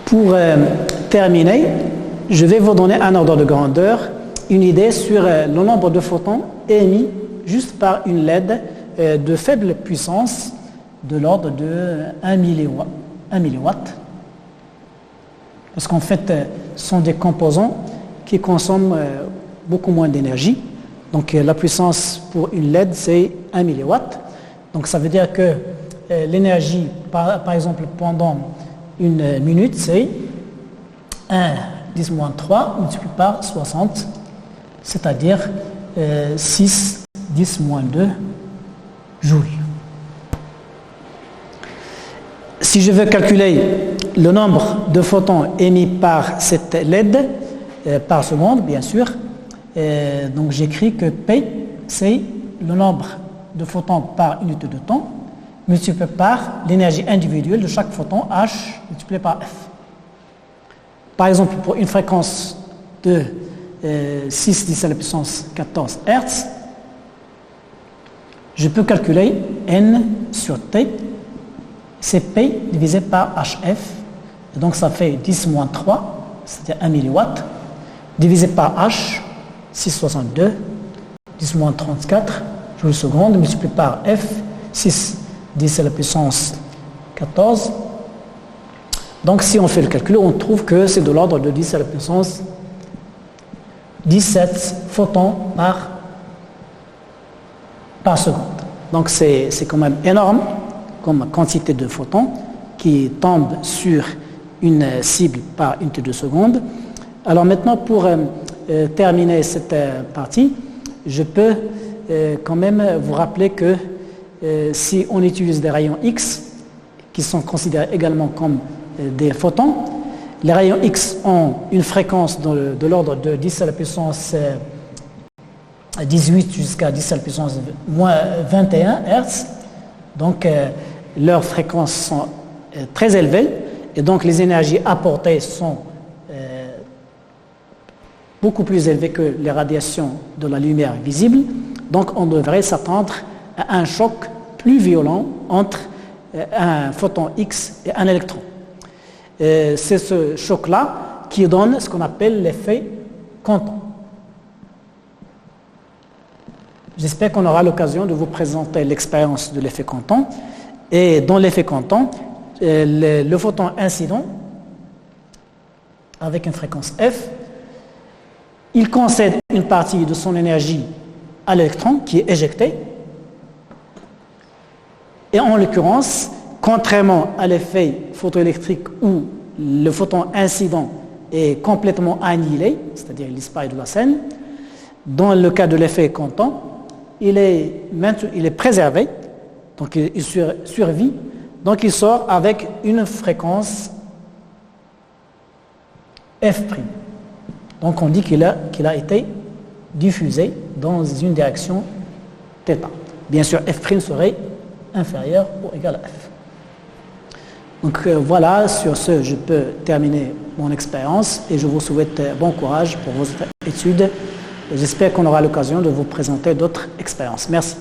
Pour terminer, je vais vous donner un ordre de grandeur, une idée sur le nombre de photons émis juste par une LED de faible puissance de l'ordre de 1 milliwatt. Parce qu'en fait, ce sont des composants qui consomment beaucoup moins d'énergie. Donc la puissance pour une LED, c'est 1 milliwatt. Donc ça veut dire que l'énergie, par exemple, pendant une minute, c'est 1 10 moins 3 multiplié par 60, c'est-à-dire 6 10 moins 2 joules. Si je veux calculer le nombre de photons émis par cette LED par seconde, bien sûr, donc j'écris que P, c'est le nombre de photons par unité de temps multiplié par l'énergie individuelle de chaque photon, H, multiplié par F. Par exemple, pour une fréquence de 6 10 à la puissance 14 Hz, je peux calculer N sur T, c'est P divisé par HF, et donc ça fait 10 moins 3, c'est-à-dire 1 milliwatt, divisé par H, 6,62, 10 moins 34 joules secondes, multiplié par F, 6 10 à la puissance 14. Donc si on fait le calcul, on trouve que c'est de l'ordre de 10 à la puissance 17 photons par seconde. Donc c'est quand même énorme comme quantité de photons qui tombent sur une cible par unité de seconde. Alors maintenant, pour terminer cette partie, je peux quand même vous rappeler que si on utilise des rayons X, qui sont considérés également comme des photons, les rayons X ont une fréquence de l'ordre de 10 à la puissance 18 jusqu'à 10 à la puissance moins 21 Hz. Donc leurs fréquences sont très élevées et donc les énergies apportées sont beaucoup plus élevées que les radiations de la lumière visible. Donc on devrait s'attendre à un choc plus violent entre un photon X et un électron. C'est ce choc-là qui donne ce qu'on appelle l'effet Compton. J'espère qu'on aura l'occasion de vous présenter l'expérience de l'effet Compton. Et dans l'effet Compton, le photon incident, avec une fréquence F, il concède une partie de son énergie à l'électron qui est éjecté. Et en l'occurrence, contrairement à l'effet photoélectrique où le photon incident est complètement annihilé, c'est-à-dire il disparaît de la scène, dans le cas de l'effet Compton, il est préservé, donc il survit, donc il sort avec une fréquence F'. Donc on dit qu'il a été diffusé dans une direction θ. Bien sûr, F' serait inférieur ou égal à F. Donc voilà, sur ce, je peux terminer mon expérience et je vous souhaite bon courage pour vos études. J'espère qu'on aura l'occasion de vous présenter d'autres expériences. Merci.